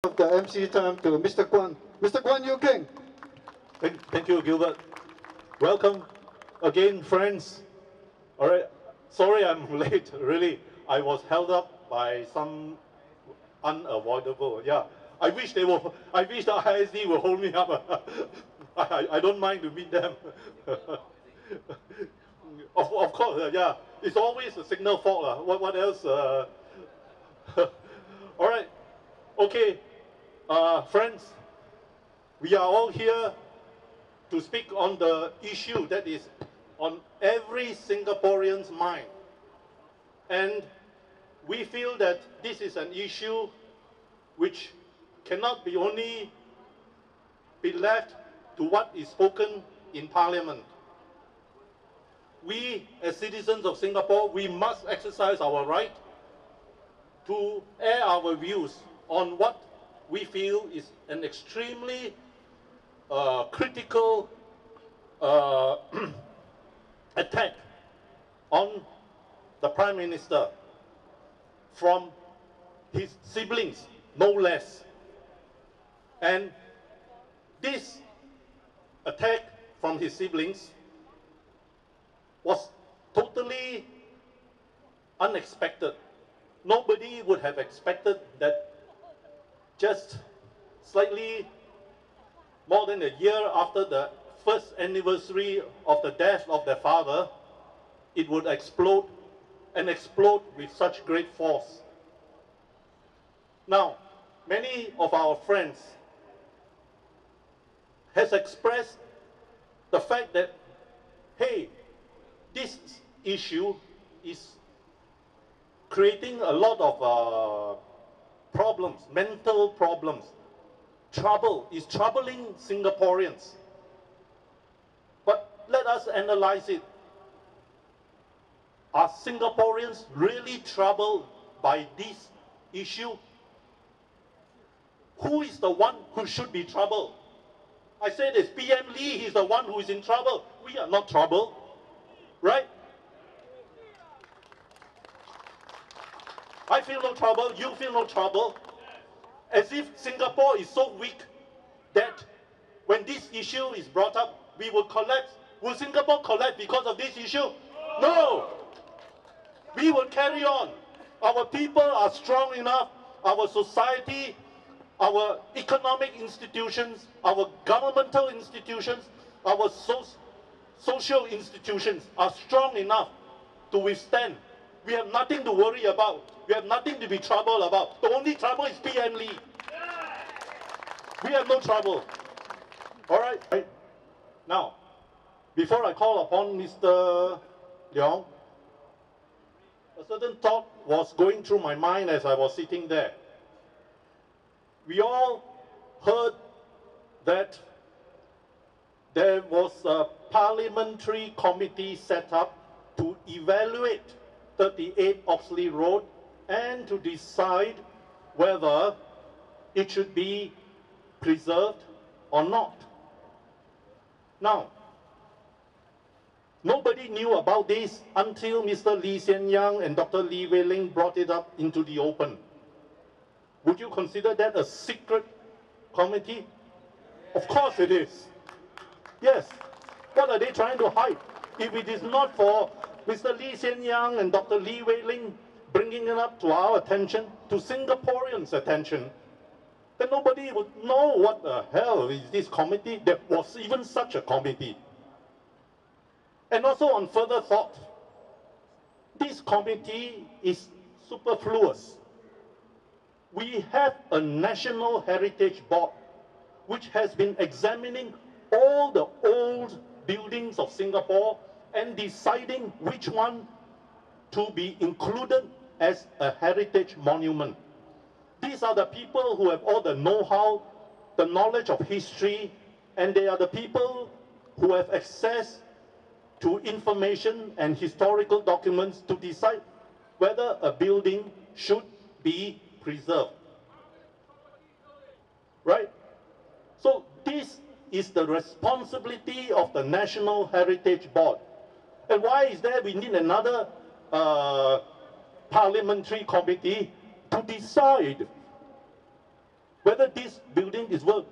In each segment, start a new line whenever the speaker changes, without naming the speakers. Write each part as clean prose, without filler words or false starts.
of the MC time to Mr. Kwan Yue Keng.
Thank you, Gilbert. Welcome again, friends. All right. Sorry I'm late, really. I was held up by some unavoidable. Yeah. I wish the ISD will hold me up. I don't mind to meet them. of course, yeah. It's always a signal fault. What else? All right. Okay. Friends, we are all here to speak on the issue that is on every Singaporean's mind. And we feel that this is an issue which cannot be only be left to what is spoken in Parliament. We, as citizens of Singapore, we must exercise our right to air our views on what we feel is an extremely critical attack on the Prime Minister from his siblings, no less. And this attack from his siblings was totally unexpected. Nobody would have expected that just slightly more than a year after the first anniversary of the death of their father, it would explode and explode with such great force. Now, many of our friends has expressed the fact that, hey, this issue is creating a lot of problems, mental problems. Trouble is troubling Singaporeans. But let us analyze it. Are Singaporeans really troubled by this issue? Who is the one who should be troubled? I say this, PM Lee, he's the one who is in trouble. We are not troubled, right? I feel no trouble, you feel no trouble. As if Singapore is so weak that when this issue is brought up, we will collapse. Will Singapore collapse because of this issue? No! We will carry on. Our people are strong enough. Our society, our economic institutions, our governmental institutions, our social institutions are strong enough to withstand. We have nothing to worry about. We have nothing to be troubled about. The only trouble is PM Lee. We have no trouble. All right? Now, before I call upon Mr. Leong, a certain thought was going through my mind as I was sitting there. We all heard that there was a parliamentary committee set up to evaluate 38 Oxley Road and to decide whether it should be preserved or not. Now, nobody knew about this until Mr. Lee Hsien Loong and Dr. Lee Wei Ling brought it up into the open. Would you consider that a secret committee? Of course it is. Yes. What are they trying to hide? If it is not for Mr. Lee Hsien Loong and Dr. Lee Wei Ling bringing it up to our attention, to Singaporeans' attention, then nobody would know what the hell is this committee. There was even such a committee. And also on further thought, this committee is superfluous. We have a National Heritage Board which has been examining all the old buildings of Singapore and deciding which one to be included as a heritage monument. These are the people who have all the know-how, the knowledge of history, and they are the people who have access to information and historical documents to decide whether a building should be preserved. Right? So this is the responsibility of the National Heritage Board. And why is there we need another parliamentary committee to decide whether this building is worth,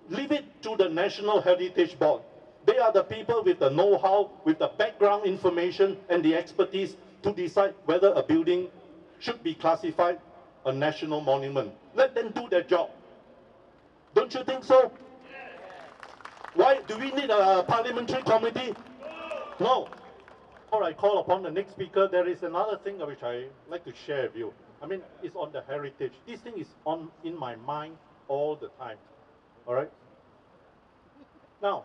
leave it to the National Heritage Board. They are the people with the know-how, with the background information and the expertise to decide whether a building should be classified a national monument. Let them do their job. Don't you think so? Why do we need a parliamentary committee? No. Before I call upon the next speaker, there is another thing which I like to share with you. I mean, it's on the heritage. This thing is in my mind all the time. All right? Now,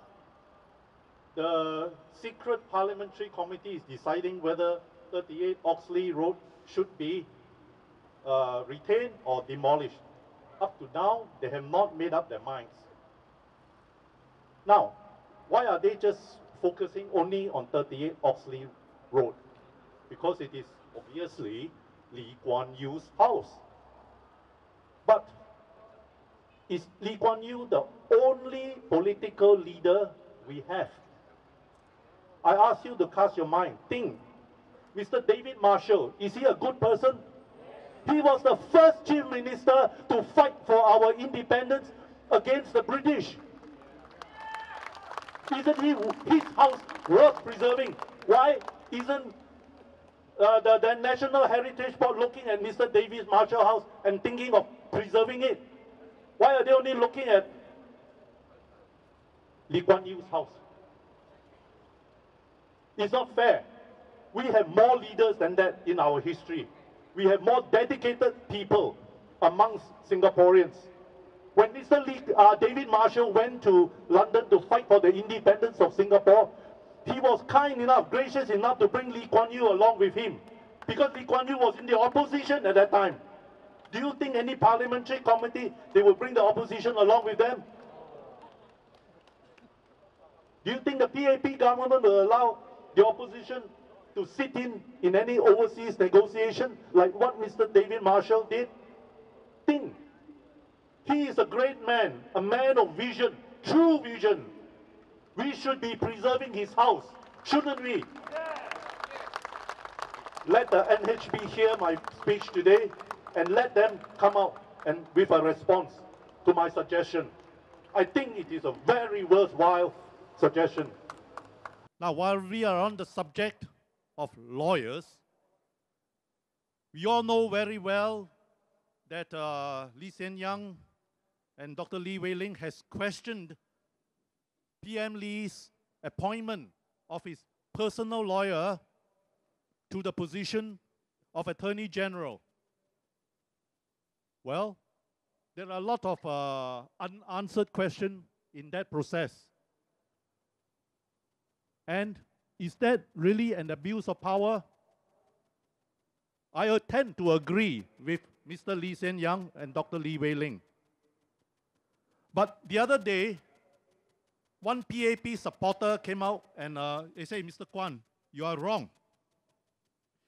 the secret parliamentary committee is deciding whether 38 Oxley Road should be retained or demolished. Up to now, they have not made up their minds. Now, why are they just focusing only on 38 Oxley Road? Because it is obviously Lee Kuan Yew's house. But is Lee Kuan Yew the only political leader we have? I ask you to cast your mind. Think. Mr. David Marshall, is he a good person? He was the first chief minister to fight for our independence against the British. Isn't his house worth preserving? Why isn't the National Heritage Board looking at Mr. David Marshall house and thinking of preserving it? Why are they only looking at Lee Kuan Yew's house? It's not fair. We have more leaders than that in our history. We have more dedicated people amongst Singaporeans. When Mr. David Marshall went to London to fight for the independence of Singapore, he was kind enough, gracious enough to bring Lee Kuan Yew along with him. Because Lee Kuan Yew was in the opposition at that time. Do you think any parliamentary committee, they will bring the opposition along with them? Do you think the PAP government will allow the opposition to sit in any overseas negotiation like what Mr. David Marshall did? Think. He is a great man, a man of vision, true vision. We should be preserving his house, shouldn't we? Let the NHB hear my speech today and let them come out and with a response to my suggestion. I think it is a very worthwhile suggestion.
Now, while we are on the subject of lawyers, we all know very well that Lee Hsien Loong and Dr. Lee Wei Ling has questioned PM Lee's appointment of his personal lawyer to the position of Attorney General. Well, there are a lot of unanswered questions in that process. And is that really an abuse of power? I tend to agree with Mr. Lee Hsien Loong and Dr. Lee Wei Ling. But the other day, one PAP supporter came out and they say, Mr. Kwan, you are wrong.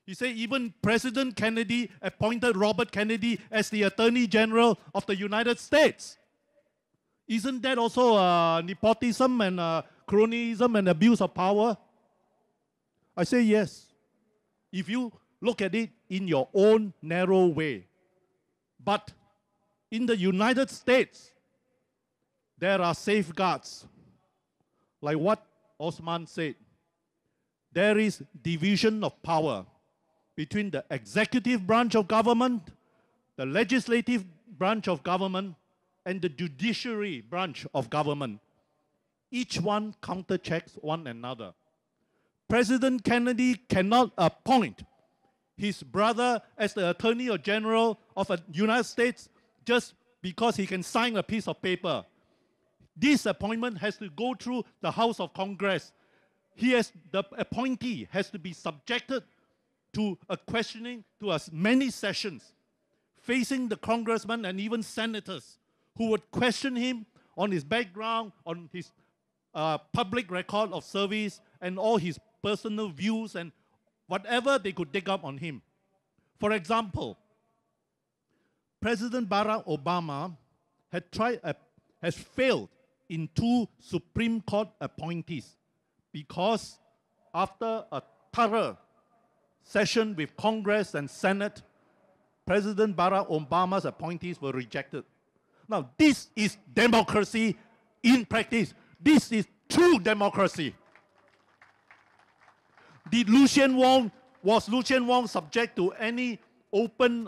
He said even President Kennedy appointed Robert Kennedy as the Attorney General of the United States. Isn't that also nepotism and cronyism and abuse of power? I say yes, if you look at it in your own narrow way. But in the United States, there are safeguards. Like what Osman said, there is division of power between the executive branch of government, the legislative branch of government, and the judiciary branch of government. Each one counterchecks one another. President Kennedy cannot appoint his brother as the Attorney General of the United States just because he can sign a piece of paper. This appointment has to go through the House of Congress. The appointee has to be subjected to a questioning, to as many sessions, facing the congressmen and even senators who would question him on his background, on his public record of service, and all his personal views and whatever they could dig up on him. For example, President Barack Obama has failed in 2 Supreme Court appointees because after a thorough session with Congress and Senate, President Barack Obama's appointees were rejected. Now, this is democracy in practice. This is true democracy. Was Lu Hsien Loong subject to any open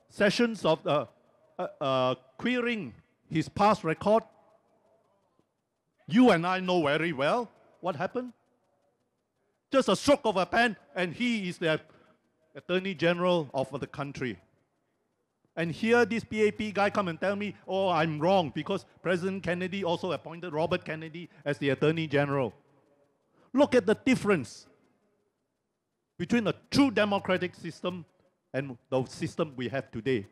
sessions of querying his past record? You and I know very well what happened. Just a stroke of a pen, and he is the Attorney General of the country. And here this PAP guy come and tell me, oh, I'm wrong, because President Kennedy also appointed Robert Kennedy as the Attorney General. Look at the difference between a true democratic system and the system we have today.